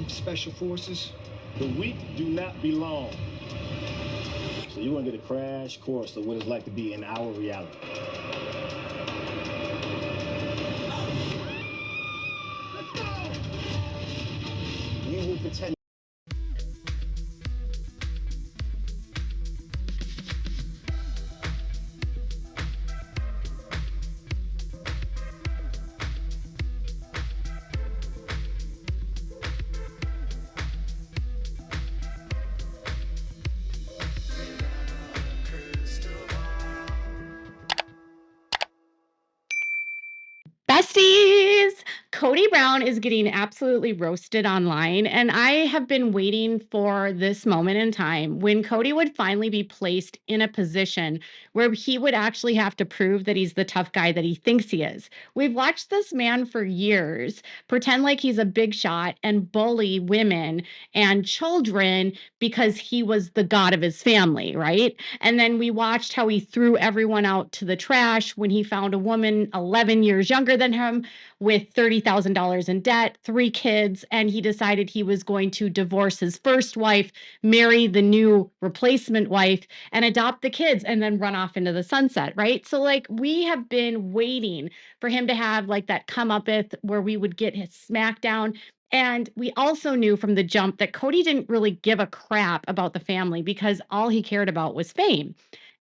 special forces? The weak do not belong. So you're going to get a crash course of what it's like to be in our reality. Let's go! You will pretend. Besties! Kody Brown is getting absolutely roasted online, and I have been waiting for this moment in time when Kody would finally be placed in a position where he would actually have to prove that he's the tough guy that he thinks he is. We've watched this man for years pretend like he's a big shot and bully women and children because he was the god of his family, right? And then we watched how he threw everyone out to the trash when he found a woman 11 years younger than him with $30,000 in debt, 3 kids, and he decided he was going to divorce his first wife, marry the new replacement wife, and adopt the kids and then run off into the sunset, right? So like we have been waiting for him to have like that comeuppance where we would get his smackdown. And we also knew from the jump that Kody didn't really give a crap about the family because all he cared about was fame.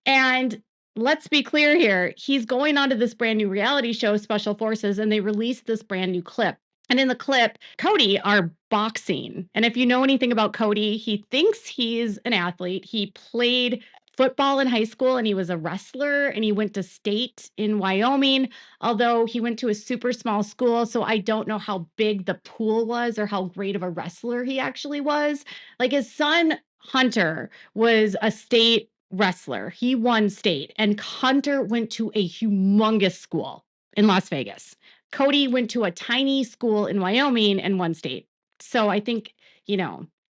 And let's be clear here, he's going on to this brand new reality show, Special Forces, and they released this brand new clip. And in the clip, Kody are boxing. And if you know anything about Kody, he thinks he's an athlete. He played football in high school and he was a wrestler and he went to state in Wyoming, although he went to a super small school. So I don't know how big the pool was or how great of a wrestler he actually was. Like his son, Hunter, was a state wrestler. He won state, and Hunter went to a humongous school in Las Vegas. Kody went to a tiny school in Wyoming and won state. So I think,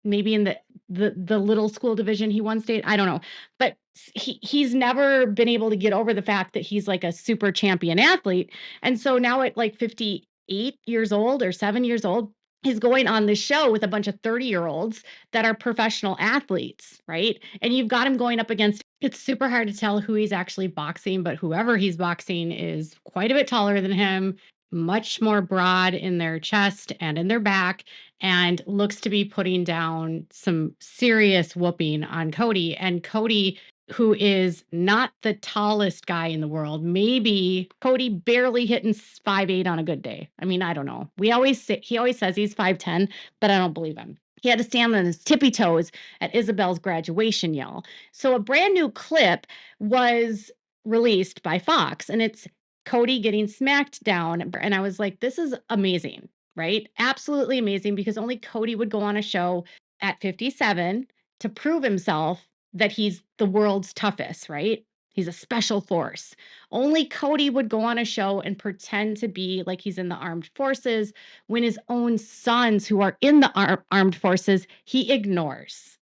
maybe in the little school division he won state. I don't know. But he's never been able to get over the fact that he's like a super champion athlete. And so now at like 58 years old or 7 years old, he's going on this show with a bunch of 30-year-olds that are professional athletes, right? And you've got him going up against, it's super hard to tell who he's actually boxing, but whoever he's boxing is quite a bit taller than him, much more broad in their chest and in their back, and looks to be putting down some serious whooping on Kody. And Kody, who is not the tallest guy in the world, maybe Kody barely hitting 5'8" on a good day. I mean, I don't know. He always says he's 5'10", but I don't believe him. He had to stand on his tippy toes at Isabel's graduation, y'all. So a brand new clip was released by Fox, and it's Kody getting smacked down. And I was like, this is amazing, right? Absolutely amazing, because only Kody would go on a show at 57 to prove himself that he's the world's toughest, right? He's a special force. Only Kody would go on a show and pretend to be like he's in the armed forces when his own sons, who are in the armed forces, he ignores,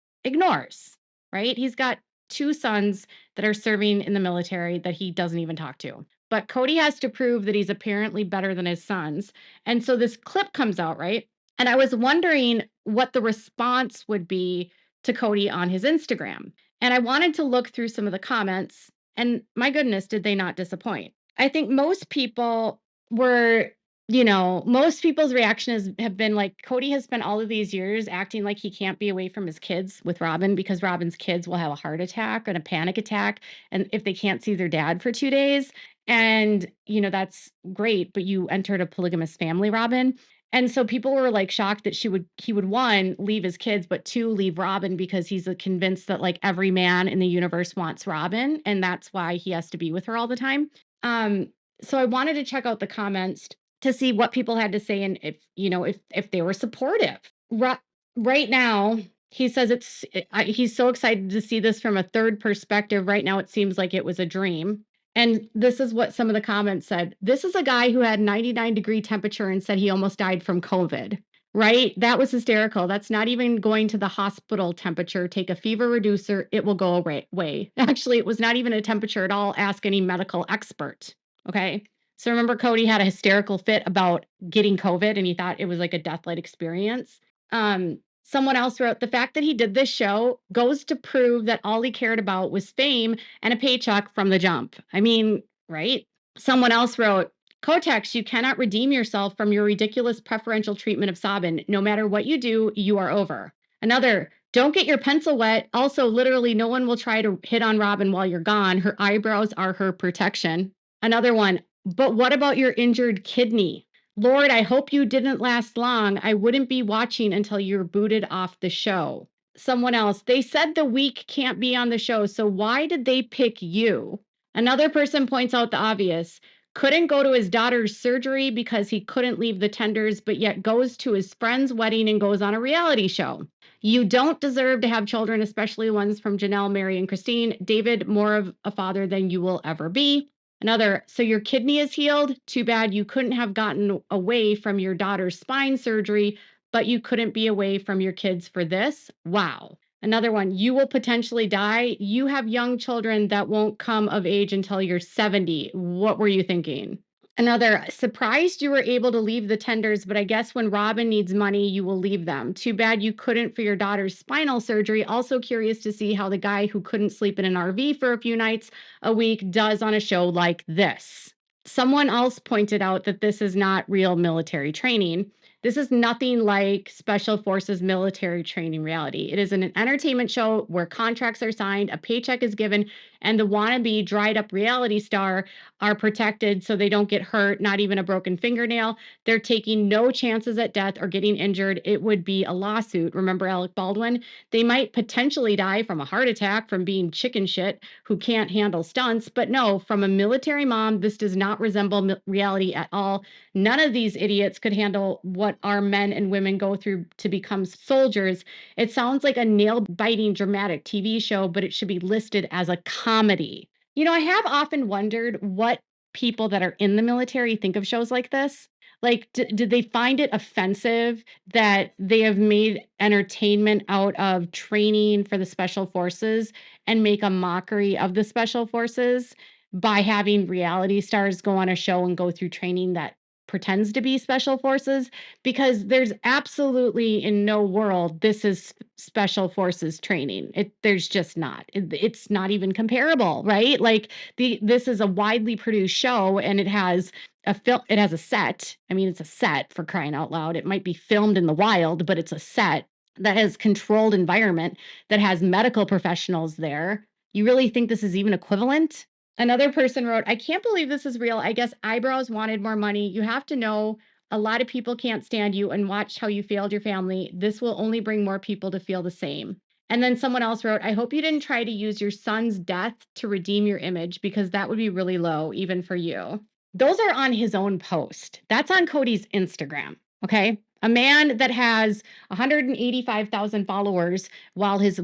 right? He's got 2 sons that are serving in the military that he doesn't even talk to. But Kody has to prove that he's apparently better than his sons. And so this clip comes out, right? And I was wondering what the response would be to Kody on his Instagram. And I wanted to look through some of the comments, and my goodness, did they not disappoint. I think most people were, most people's reaction have been like, Kody has spent all of these years acting like he can't be away from his kids with Robyn because Robyn's kids will have a heart attack and a panic attack, and if they can't see their dad for 2 days. And, that's great, but you entered a polygamous family, Robyn. And so people were like shocked that he would 1, leave his kids, but 2, leave Robyn, because he's convinced that like every man in the universe wants Robyn, and that's why he has to be with her all the time. So I wanted to check out the comments to see what people had to say, and if they were supportive. Right now, he says he's so excited to see this from a third perspective. Right now, it seems like it was a dream. And this is what some of the comments said. This is a guy who had 99-degree temperature and said he almost died from COVID, right? That was hysterical. That's not even going to the hospital temperature. Take a fever reducer. It will go away. Actually, it was not even a temperature at all. Ask any medical expert. Okay. So remember, Kody had a hysterical fit about getting COVID and he thought it was like a death-like experience. Someone else wrote, the fact that he did this show goes to prove that all he cared about was fame and a paycheck from the jump. I mean, right? Someone else wrote, Kotex, you cannot redeem yourself from your ridiculous preferential treatment of Sabin. No matter what you do, you are over. Another, don't get your pencil wet. Also, literally, no one will try to hit on Robin while you're gone. Her eyebrows are her protection. Another one, but what about your injured kidney? Lord, I hope you didn't last long. I wouldn't be watching until you're booted off the show. Someone else, they said the weak can't be on the show, so why did they pick you? Another person points out the obvious. Couldn't go to his daughter's surgery because he couldn't leave the tenders, but yet goes to his friend's wedding and goes on a reality show. You don't deserve to have children, especially ones from Janelle, Mary, and Christine. David, more of a father than you will ever be. Another, so your kidney is healed? Too bad you couldn't have gotten away from your daughter's spine surgery, but you couldn't be away from your kids for this? Wow. Another one, you will potentially die. You have young children that won't come of age until you're 70. What were you thinking? Another, surprised you were able to leave the tenders, but I guess when Robin needs money, you will leave them. Too bad you couldn't for your daughter's spinal surgery. Also curious to see how the guy who couldn't sleep in an RV for a few nights a week does on a show like this. Someone else pointed out that this is not real military training. This is nothing like Special Forces military training reality. It is an entertainment show where contracts are signed, a paycheck is given, and the wannabe dried up reality star are protected so they don't get hurt, not even a broken fingernail. They're taking no chances at death or getting injured. It would be a lawsuit. Remember Alec Baldwin? They might potentially die from a heart attack from being chicken shit who can't handle stunts, but no, from a military mom, this does not resemble reality at all. None of these idiots could handle what our men and women go through to become soldiers. It sounds like a nail-biting dramatic TV show, but it should be listed as a comedy. You know, I have often wondered what people that are in the military think of shows like this. Like, did they find it offensive that they have made entertainment out of training for the special forces and make a mockery of the special forces by having reality stars go on a show and go through training that pretends to be special forces? Because there's absolutely in no world this is special forces training. There's just not. It's not even comparable, right? Like this is a widely produced show and it has it has a set. I mean, it's a set for crying out loud. It might be filmed in the wild, but it's a set that has controlled environment that has medical professionals there. You really think this is even equivalent? Another person wrote, I can't believe this is real. I guess eyebrows wanted more money. You have to know a lot of people can't stand you and watch how you failed your family. This will only bring more people to feel the same. And then someone else wrote, I hope you didn't try to use your son's death to redeem your image because that would be really low, even for you. Those are on his own post. That's on Cody's Instagram. Okay. A man that has 185,000 followers while his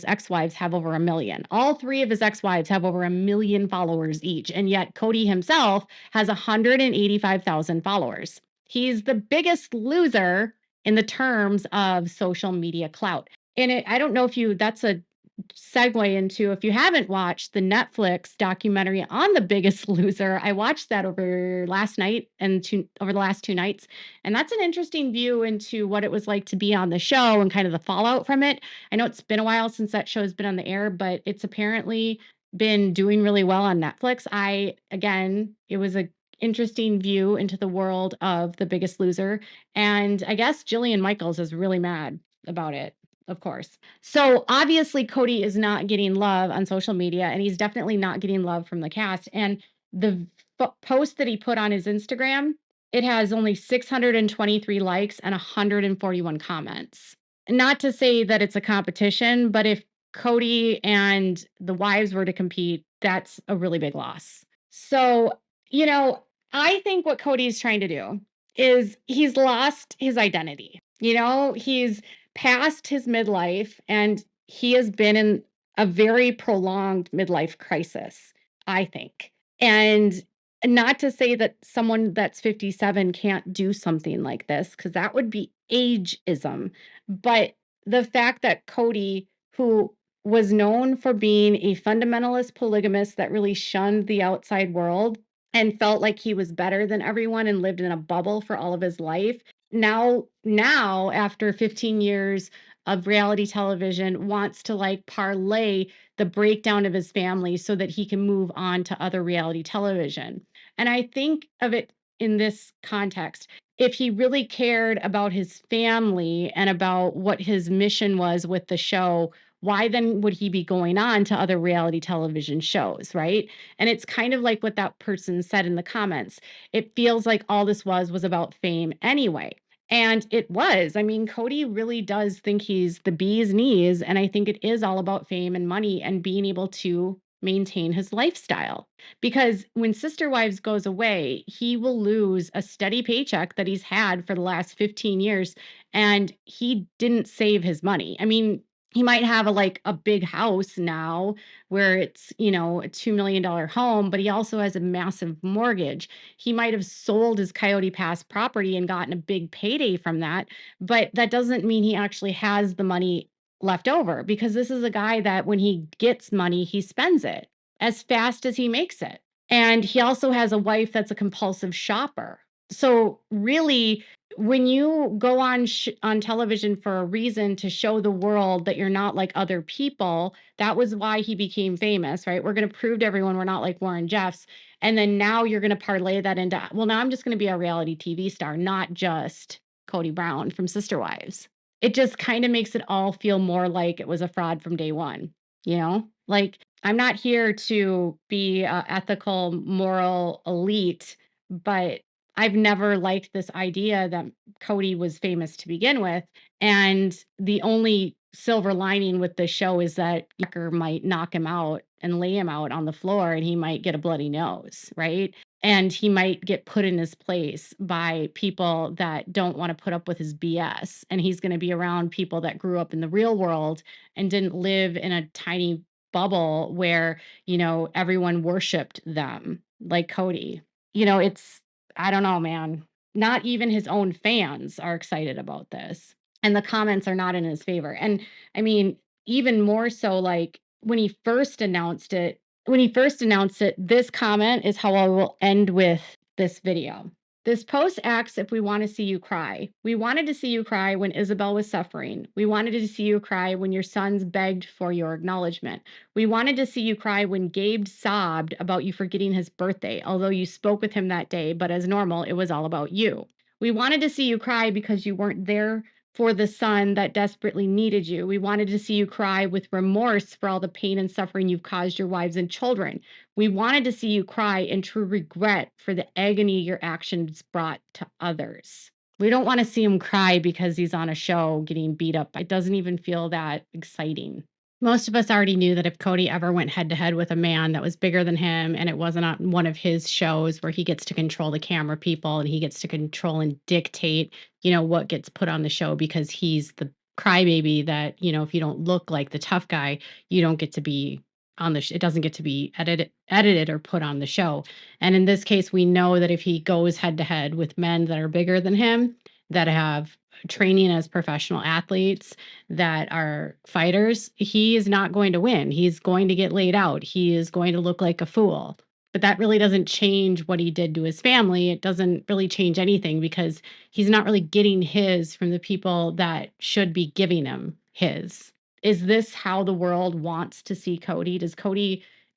ex-wives have over 1 million. All three of his ex-wives have over 1 million followers each. And yet Cody himself has 185,000 followers. He's the biggest loser in the terms of social media clout. And I don't know if that's a segue into, if you haven't watched the Netflix documentary on The Biggest Loser, I watched that over last night and over the last 2 nights. And that's an interesting view into what it was like to be on the show and kind of the fallout from it. I know it's been a while since that show's been on the air, but it's apparently been doing really well on Netflix. It was a interesting view into the world of The Biggest Loser. And I guess Jillian Michaels is really mad about it, of course. So obviously Cody is not getting love on social media and he's definitely not getting love from the cast. And the post that he put on his Instagram, it has only 623 likes and 141 comments. Not to say that it's a competition, but if Cody and the wives were to compete, that's a really big loss. So, I think what Cody's trying to do is he's lost his identity. He's past his midlife and he has been in a very prolonged midlife crisis, I think. And not to say that someone that's 57 can't do something like this, because that would be ageism. But the fact that Cody, who was known for being a fundamentalist polygamist that really shunned the outside world and felt like he was better than everyone and lived in a bubble for all of his life, now after 15 years of reality television wants to like parlay the breakdown of his family so that he can move on to other reality television. And I think of it in this context. If he really cared about his family and about what his mission was with the show, why then would he be going on to other reality television shows, right? And it's kind of like what that person said in the comments. It feels like all this was about fame anyway. And it was. I mean, Cody really does think he's the bee's knees. And I think it is all about fame and money and being able to maintain his lifestyle. Because when Sister Wives goes away, he will lose a steady paycheck that he's had for the last 15 years. And he didn't save his money. I mean, he might have a big house now where it's, a $2 million home, but he also has a massive mortgage. He might have sold his Coyote Pass property and gotten a big payday from that, but that doesn't mean he actually has the money left over, because this is a guy that when he gets money, he spends it as fast as he makes it. And he also has a wife that's a compulsive shopper. So really, when you go on television for a reason to show the world that you're not like other people, that was why he became famous, right? We're going to prove to everyone we're not like Warren Jeffs. And then now you're going to parlay that into, well, now I'm just going to be a reality TV star, not just Kody Brown from Sister Wives. It just kind of makes it all feel more like it was a fraud from day one, you know? Like, I'm not here to be a ethical, moral elite, but I've never liked this idea that Cody was famous to begin with. And the only silver lining with this show is that Tucker might knock him out and lay him out on the floor and he might get a bloody nose, right? And he might get put in his place by people that don't want to put up with his BS. And he's going to be around people that grew up in the real world and didn't live in a tiny bubble where, everyone worshiped them like Cody. It's, I don't know, man. Not even his own fans are excited about this. And the comments are not in his favor. And I mean, even more so, like when he first announced it, this comment is how I will end with this video. This post asks if we want to see you cry. We wanted to see you cry when Isabel was suffering. We wanted to see you cry when your sons begged for your acknowledgement. We wanted to see you cry when Gabe sobbed about you forgetting his birthday, although you spoke with him that day, but as normal, it was all about you. We wanted to see you cry because you weren't there for the son that desperately needed you. We wanted to see you cry with remorse for all the pain and suffering you've caused your wives and children. We wanted to see you cry in true regret for the agony your actions brought to others. We don't want to see him cry because he's on a show getting beat up. It doesn't even feel that exciting. Most of us already knew that if Cody ever went head to head with a man that was bigger than him and it wasn't on one of his shows where he gets to control the camera people and he gets to control and dictate, what gets put on the show, because he's the crybaby that, if you don't look like the tough guy, you don't get to be on it doesn't get to be edited or put on the show. And in this case, we know that if he goes head to head with men that are bigger than him, that have training as professional athletes, that are fighters, he is not going to win. He's going to get laid out. He is going to look like a fool. But that really doesn't change what he did to his family. It doesn't really change anything because he's not really getting his from the people that should be giving him his. Is this how the world wants to see Cody?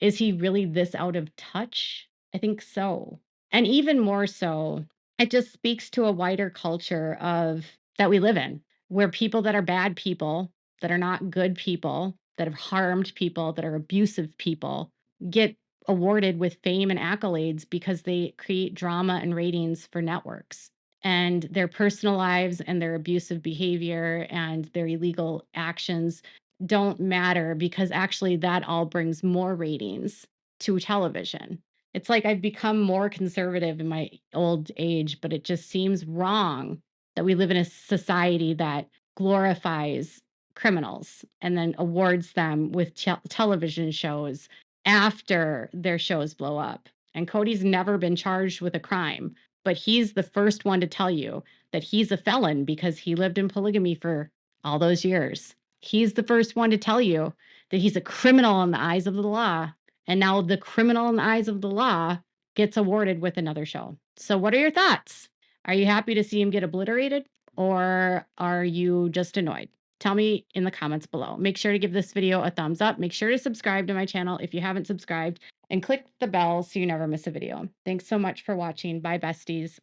Is he really this out of touch? I think so. And even more so, it just speaks to a wider culture of that we live in, where people that are bad people, that are not good people, that have harmed people, that are abusive people, get awarded with fame and accolades because they create drama and ratings for networks. And their personal lives and their abusive behavior and their illegal actions don't matter, because actually that all brings more ratings to television. It's like I've become more conservative in my old age, but it just seems wrong that we live in a society that glorifies criminals and then awards them with television shows after their shows blow up. And Cody's never been charged with a crime, but he's the first one to tell you that he's a felon because he lived in polygamy for all those years. He's the first one to tell you that he's a criminal in the eyes of the law. And now the criminal in the eyes of the law gets awarded with another show. So what are your thoughts? Are you happy to see him get obliterated or are you just annoyed? Tell me in the comments below. Make sure to give this video a thumbs up. Make sure to subscribe to my channel if you haven't subscribed and click the bell so you never miss a video. Thanks so much for watching. Bye, besties.